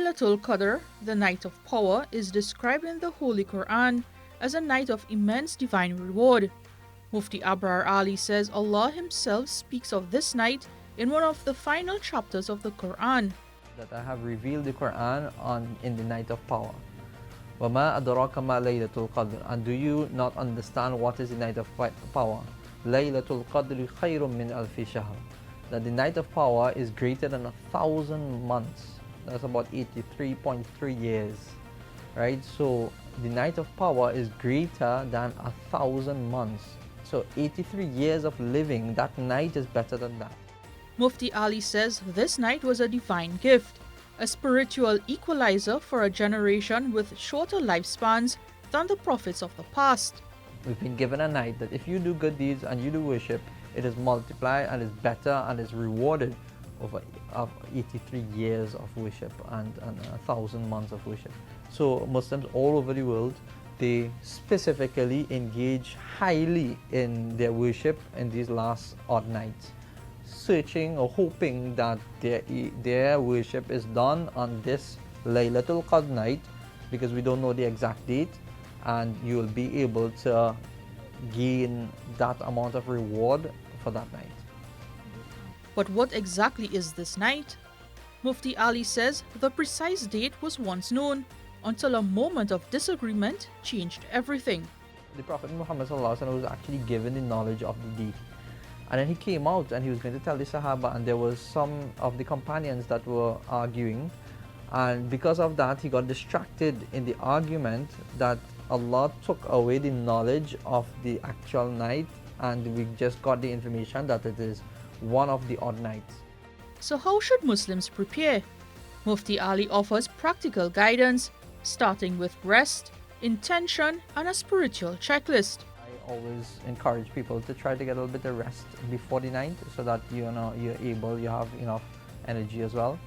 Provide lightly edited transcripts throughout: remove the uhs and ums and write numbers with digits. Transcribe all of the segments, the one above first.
Laylatul Qadr, the night of power, is described in the Holy Quran as a night of immense divine reward. Mufti Abraar Alli says Allah Himself speaks of this night in one of the final chapters of the Quran. That I have revealed the Quran in the night of power. وَمَا أَدْرَاكَ مَا لَيْلَةُ الْقَدْرِ. And do you not understand what is the night of power? Laylatul Qadr خَيْرٌ مِّنْ أَلْفِ شَهْرٍ. That the night of power is greater than 1,000 months. That's about 83.3 years. Right? So the night of power is greater than 1,000 months. So 83 years of living, that night is better than that. Mufti Ali says this night was a divine gift, a spiritual equalizer for a generation with shorter lifespans than the prophets of the past. We've been given a night that if you do good deeds and you do worship, it is multiplied and is better and is rewarded over 83 years of worship and 1,000 months of worship. So Muslims all over the world, they specifically engage highly in their worship in these last odd nights, searching or hoping that their worship is done on this Laylatul Qadr night, because we don't know the exact date, and you will be able to gain that amount of reward for that night. But what exactly is this night? Mufti Ali says the precise date was once known until a moment of disagreement changed everything. The Prophet Muhammad was actually given the knowledge of the date. And then he came out and he was going to tell the Sahaba, and there was some of the companions that were arguing. And because of that, he got distracted in the argument that Allah took away the knowledge of the actual night, and we just got the information that it is one of the odd nights. So how should Muslims prepare? Mufti Ali offers practical guidance, starting with rest, intention, and a spiritual checklist. I always encourage people to try to get a little bit of rest before the night, so that you have enough energy as well.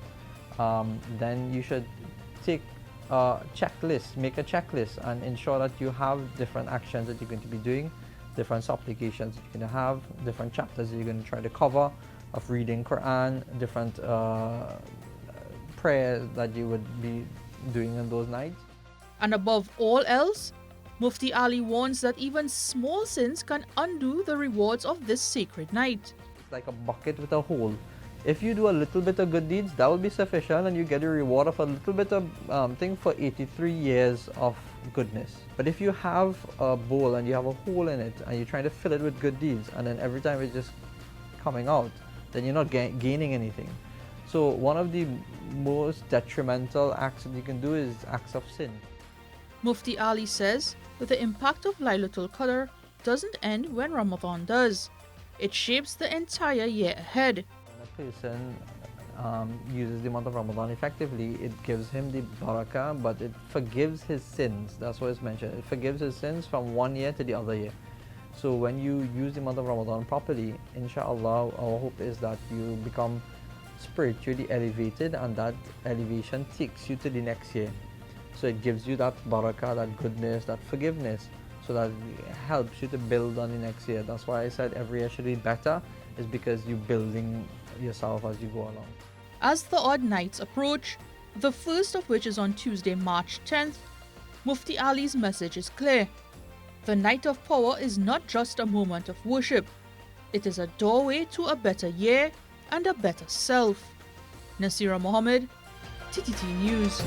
Then you should take a checklist, make a checklist, and ensure that you have different actions that you're going to be doing, different supplications that you're going to have, different chapters that you're going to try to cover of reading Quran, different prayers that you would be doing on those nights. And above all else, Mufti Ali warns that even small sins can undo the rewards of this sacred night. It's like a bucket with a hole. If you do a little bit of good deeds, that will be sufficient, and you get a reward of a little bit of thing for 83 years of goodness. But if you have a bowl and you have a hole in it and you're trying to fill it with good deeds, and then every time it's just coming out, then you're not gaining anything. So one of the most detrimental acts that you can do is acts of sin. Mufti Ali says that the impact of Laylatul Qadr doesn't end when Ramadan does. It shapes the entire year ahead. When a person uses the month of Ramadan effectively, it gives him the barakah, but it forgives his sins. That's what it's mentioned. It forgives his sins from one year to the other year. So when you use the month of Ramadan properly, inshallah, our hope is that you become spiritually elevated, and that elevation takes you to the next year. So it gives you that barakah, that goodness, that forgiveness, so that it helps you to build on the next year. That's why I said every year should be better, is because you're building yourself as you go along. As the odd nights approach, the first of which is on Tuesday, March 10th, Mufti Ali's message is clear. The night of power is not just a moment of worship. It is a doorway to a better year and a better self. Naasira Mohammed, TTT News.